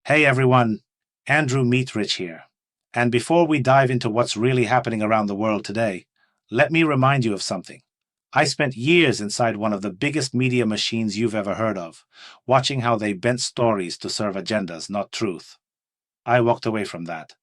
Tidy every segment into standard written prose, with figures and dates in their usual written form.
Hey everyone, Andrew Meatrich here. And before we dive into what's really happening around the world today, let me remind you of something. I spent years inside one of the biggest media machines you've ever heard of, watching how they bent stories to serve agendas, not truth. I walked away from that.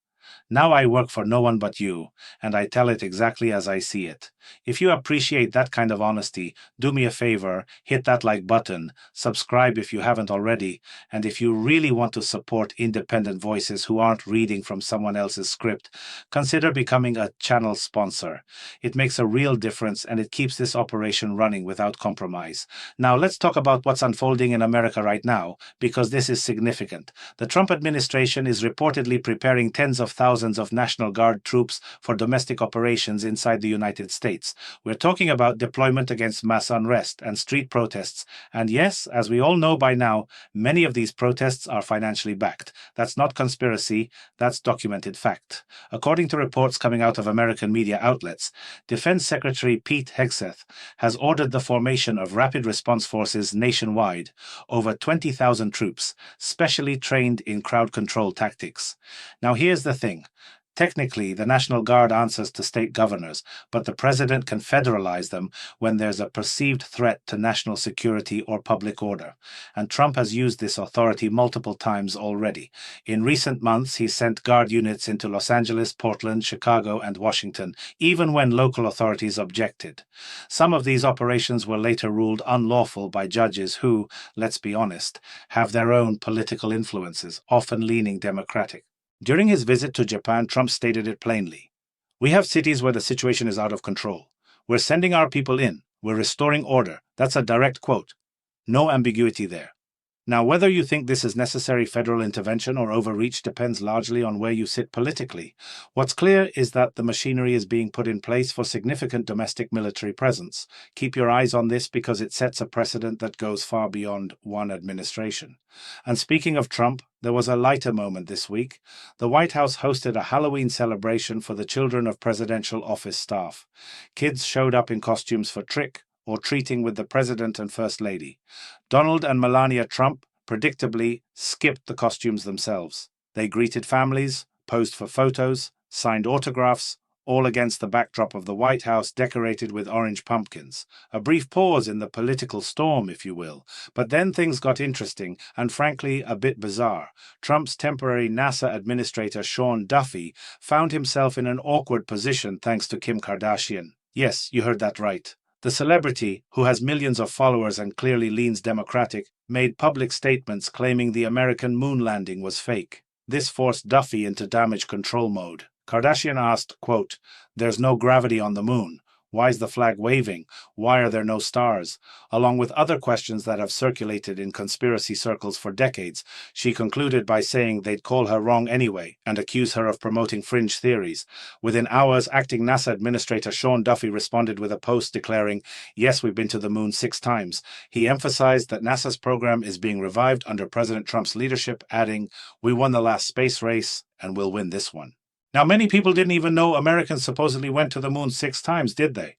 Now I work for no one but you, and I tell it exactly as I see it. If you appreciate that kind of honesty, do me a favor, hit that like button, subscribe if you haven't already, and if you really want to support independent voices who aren't reading from someone else's script, consider becoming a channel sponsor. It makes a real difference and it keeps this operation running without compromise. Now let's talk about what's unfolding in America right now, because this is significant. The Trump administration is reportedly preparing tens of thousands of National Guard troops for domestic operations inside the United States. We're talking about deployment against mass unrest and street protests. And yes, as we all know by now, many of these protests are financially backed. That's not conspiracy, that's documented fact. According to reports coming out of American media outlets, Defense Secretary Pete Hegseth has ordered the formation of rapid response forces nationwide, over 20,000 troops, specially trained in crowd control tactics. Now, here's the thing. Technically, the National Guard answers to state governors, but the president can federalize them when there's a perceived threat to national security or public order. And Trump has used this authority multiple times already. In recent months, he sent Guard units into Los Angeles, Portland, Chicago, and Washington, even when local authorities objected. Some of these operations were later ruled unlawful by judges who, let's be honest, have their own political influences, often leaning Democratic. During his visit to Japan, Trump stated it plainly. We have cities where the situation is out of control. We're sending our people in. We're restoring order. That's a direct quote. No ambiguity there. Now, whether you think this is necessary federal intervention or overreach depends largely on where you sit politically. What's clear is that the machinery is being put in place for significant domestic military presence. Keep your eyes on this because it sets a precedent that goes far beyond one administration. And speaking of Trump, there was a lighter moment this week. The White House hosted a Halloween celebration for the children of presidential office staff. Kids showed up in costumes for trick or treating with the president and first lady. Donald and Melania Trump predictably skipped the costumes themselves. They greeted families, posed for photos, signed autographs, all against the backdrop of the White House decorated with orange pumpkins. A brief pause in the political storm, if you will. But then things got interesting and frankly a bit bizarre. Trump's temporary NASA administrator Sean Duffy found himself in an awkward position thanks to Kim Kardashian. Yes, you heard that right. The celebrity, who has millions of followers and clearly leans Democratic, made public statements claiming the American moon landing was fake. This forced Duffy into damage control mode. Kardashian asked, quote, "There's no gravity on the moon. Why is the flag waving? Why are there no stars?" Along with other questions that have circulated in conspiracy circles for decades, she concluded by saying they'd call her wrong anyway and accuse her of promoting fringe theories. Within hours, acting NASA Administrator Sean Duffy responded with a post declaring, "Yes, we've been to the moon 6 times." He emphasized that NASA's program is being revived under President Trump's leadership, adding, "We won the last space race and we'll win this one." Now, many people didn't even know Americans supposedly went to the moon 6 times, did they?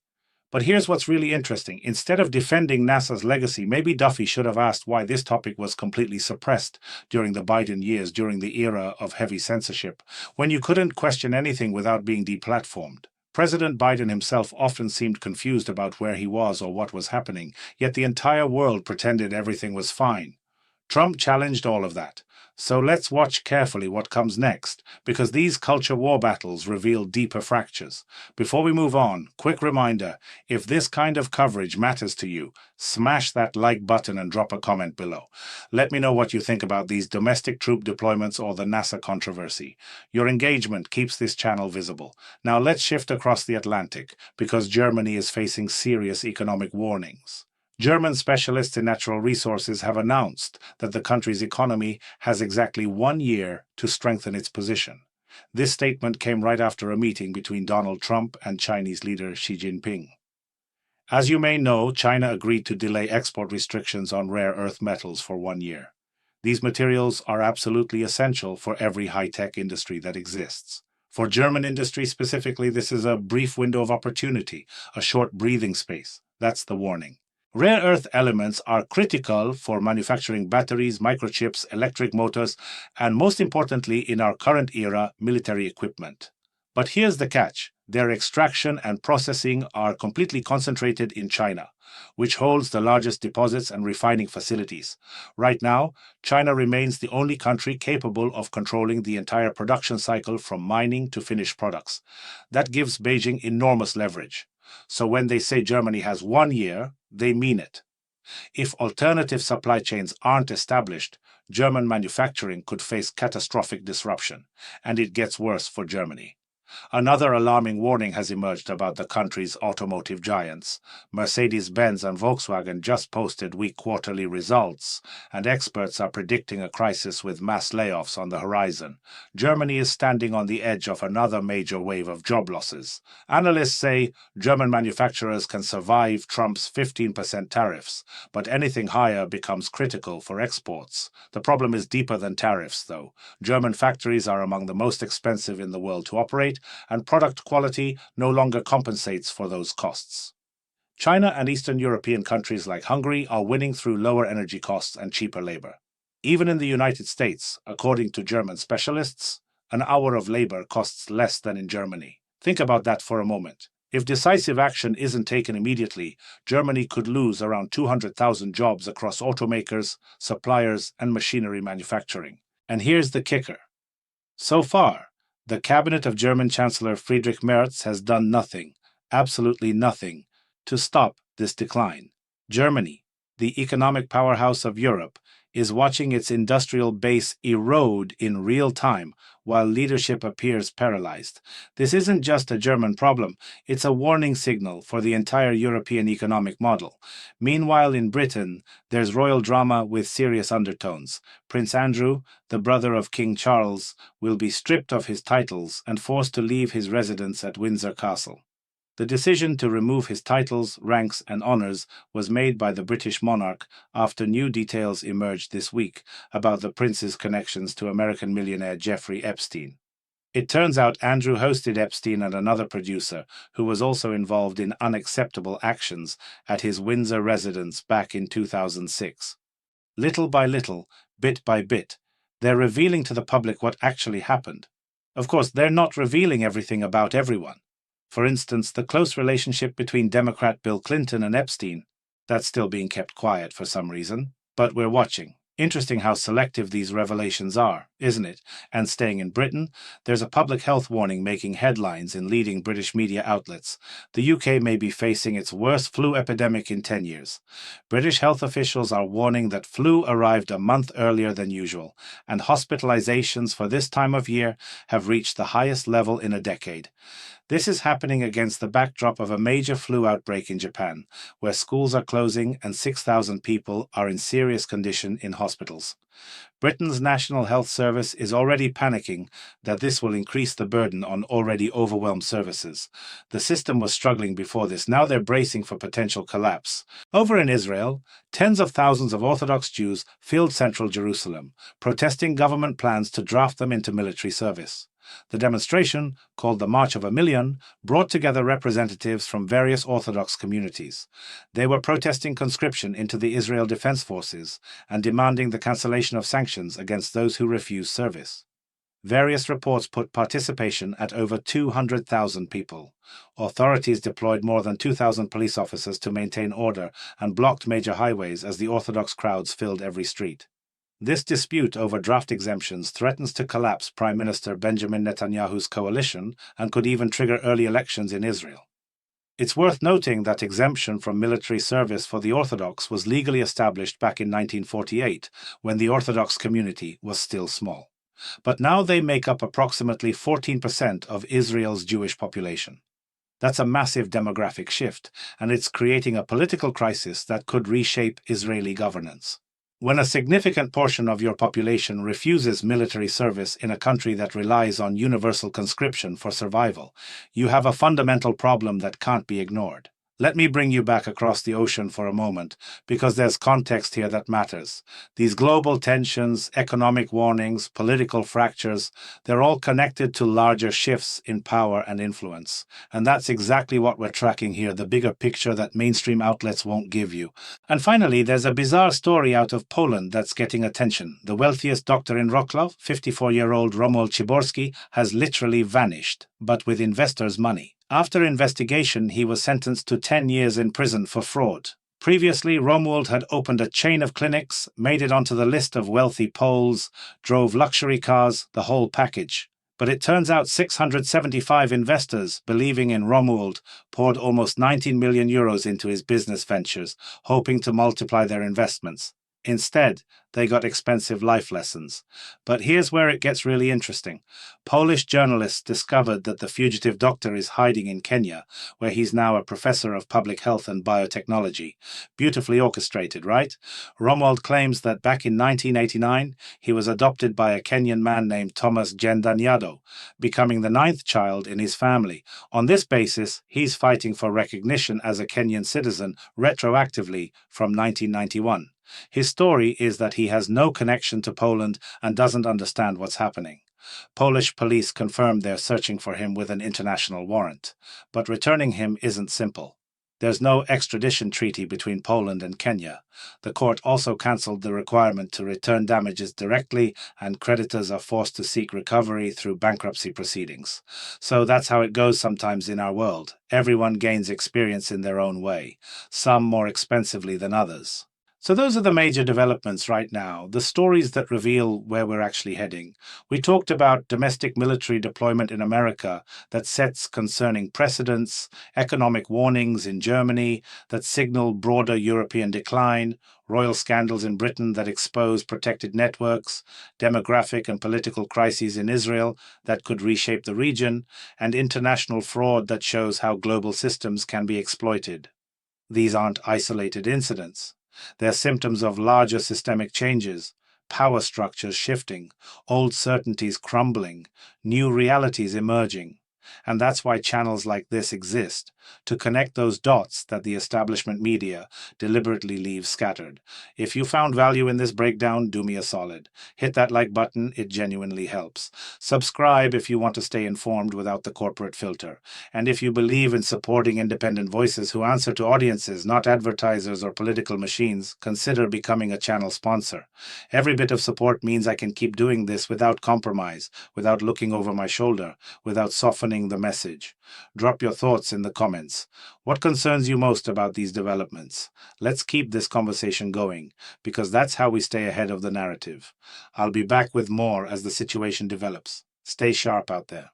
But here's what's really interesting. Instead of defending NASA's legacy, maybe Duffy should have asked why this topic was completely suppressed during the Biden years, during the era of heavy censorship, when you couldn't question anything without being deplatformed. President Biden himself often seemed confused about where he was or what was happening, yet the entire world pretended everything was fine. Trump challenged all of that. So let's watch carefully what comes next, because these culture war battles reveal deeper fractures. Before we move on, quick reminder, if this kind of coverage matters to you, smash that like button and drop a comment below. Let me know what you think about these domestic troop deployments or the NASA controversy. Your engagement keeps this channel visible. Now let's shift across the Atlantic, because Germany is facing serious economic warnings. German specialists in natural resources have announced that the country's economy has exactly 1 year to strengthen its position. This statement came right after a meeting between Donald Trump and Chinese leader Xi Jinping. As you may know, China agreed to delay export restrictions on rare earth metals for 1 year. These materials are absolutely essential for every high-tech industry that exists. For German industry specifically, this is a brief window of opportunity, a short breathing space. That's the warning. Rare earth elements are critical for manufacturing batteries, microchips, electric motors, and most importantly, in our current era, military equipment. But here's the catch: their extraction and processing are completely concentrated in China, which holds the largest deposits and refining facilities. Right now, China remains the only country capable of controlling the entire production cycle from mining to finished products. That gives Beijing enormous leverage. So when they say Germany has 1 year, they mean it. If alternative supply chains aren't established, German manufacturing could face catastrophic disruption, and it gets worse for Germany. Another alarming warning has emerged about the country's automotive giants. Mercedes-Benz and Volkswagen just posted weak quarterly results, and experts are predicting a crisis with mass layoffs on the horizon. Germany is standing on the edge of another major wave of job losses. Analysts say German manufacturers can survive Trump's 15% tariffs, but anything higher becomes critical for exports. The problem is deeper than tariffs, though. German factories are among the most expensive in the world to operate, and product quality no longer compensates for those costs. China and Eastern European countries like Hungary are winning through lower energy costs and cheaper labor. Even in the United States, according to German specialists, an hour of labor costs less than in Germany. Think about that for a moment. If decisive action isn't taken immediately, Germany could lose around 200,000 jobs across automakers, suppliers, and machinery manufacturing. And here's the kicker. So far, the cabinet of German Chancellor Friedrich Merz has done nothing, absolutely nothing, to stop this decline. Germany, the economic powerhouse of Europe, is watching its industrial base erode in real time while leadership appears paralyzed. This isn't just a German problem, it's a warning signal for the entire European economic model. Meanwhile, in Britain, there's royal drama with serious undertones. Prince Andrew, the brother of King Charles, will be stripped of his titles and forced to leave his residence at Windsor Castle. The decision to remove his titles, ranks, and honors was made by the British monarch after new details emerged this week about the prince's connections to American millionaire Jeffrey Epstein. It turns out Andrew hosted Epstein and another producer who was also involved in unacceptable actions at his Windsor residence back in 2006. Little by little, bit by bit, they're revealing to the public what actually happened. Of course, they're not revealing everything about everyone. For instance, the close relationship between Democrat Bill Clinton and Epstein. That's still being kept quiet for some reason, but we're watching. Interesting how selective these revelations are, isn't it? And staying in Britain, there's a public health warning making headlines in leading British media outlets. The UK may be facing its worst flu epidemic in 10 years. British health officials are warning that flu arrived a month earlier than usual, and hospitalizations for this time of year have reached the highest level in a decade. This is happening against the backdrop of a major flu outbreak in Japan, where schools are closing and 6,000 people are in serious condition in hospitals. Britain's National Health Service is already panicking that this will increase the burden on already overwhelmed services. The system was struggling before this, now they're bracing for potential collapse. Over in Israel, tens of thousands of Orthodox Jews filled central Jerusalem, protesting government plans to draft them into military service. The demonstration, called the March of a Million, brought together representatives from various Orthodox communities. They were protesting conscription into the Israel Defense Forces and demanding the cancellation of sanctions against those who refuse service. Various reports put participation at over 200,000 people. Authorities deployed more than 2,000 police officers to maintain order and blocked major highways as the Orthodox crowds filled every street. This dispute over draft exemptions threatens to collapse Prime Minister Benjamin Netanyahu's coalition and could even trigger early elections in Israel. It's worth noting that exemption from military service for the Orthodox was legally established back in 1948, when the Orthodox community was still small. But now they make up approximately 14% of Israel's Jewish population. That's a massive demographic shift, and it's creating a political crisis that could reshape Israeli governance. When a significant portion of your population refuses military service in a country that relies on universal conscription for survival, you have a fundamental problem that can't be ignored. Let me bring you back across the ocean for a moment, because there's context here that matters. These global tensions, economic warnings, political fractures, they're all connected to larger shifts in power and influence. And that's exactly what we're tracking here, the bigger picture that mainstream outlets won't give you. And finally, there's a bizarre story out of Poland that's getting attention. The wealthiest doctor in Wrocław, 54-year-old Romuald Ciborski, has literally vanished, but with investors' money. After investigation, he was sentenced to 10 years in prison for fraud. Previously, Romuald had opened a chain of clinics, made it onto the list of wealthy Poles, drove luxury cars, the whole package. But it turns out 675 investors, believing in Romuald, poured almost 19 million euros into his business ventures, hoping to multiply their investments. Instead, they got expensive life lessons. But here's where it gets really interesting. Polish journalists discovered that the fugitive doctor is hiding in Kenya, where he's now a professor of public health and biotechnology. Beautifully orchestrated, right? Romuald claims that back in 1989, he was adopted by a Kenyan man named Thomas Gendanyado, becoming the 9th child in his family. On this basis, he's fighting for recognition as a Kenyan citizen retroactively from 1991. His story is that he has no connection to Poland and doesn't understand what's happening. Polish police confirmed they're searching for him with an international warrant, but returning him isn't simple. There's no extradition treaty between Poland and Kenya. The court also cancelled the requirement to return damages directly, and creditors are forced to seek recovery through bankruptcy proceedings. So that's how it goes sometimes in our world. Everyone gains experience in their own way, some more expensively than others. So those are the major developments right now, the stories that reveal where we're actually heading. We talked about domestic military deployment in America that sets concerning precedents, economic warnings in Germany that signal broader European decline, royal scandals in Britain that expose protected networks, demographic and political crises in Israel that could reshape the region, and international fraud that shows how global systems can be exploited. These aren't isolated incidents. They're symptoms of larger systemic changes, power structures shifting, old certainties crumbling, new realities emerging. And that's why channels like this exist, to connect those dots that the establishment media deliberately leaves scattered. If you found value in this breakdown, do me a solid. Hit that like button, it genuinely helps. Subscribe if you want to stay informed without the corporate filter. And if you believe in supporting independent voices who answer to audiences, not advertisers or political machines, consider becoming a channel sponsor. Every bit of support means I can keep doing this without compromise, without looking over my shoulder, without softening the message. Drop your thoughts in the comments. What concerns you most about these developments? Let's keep this conversation going, because that's how we stay ahead of the narrative. I'll be back with more as the situation develops. Stay sharp out there.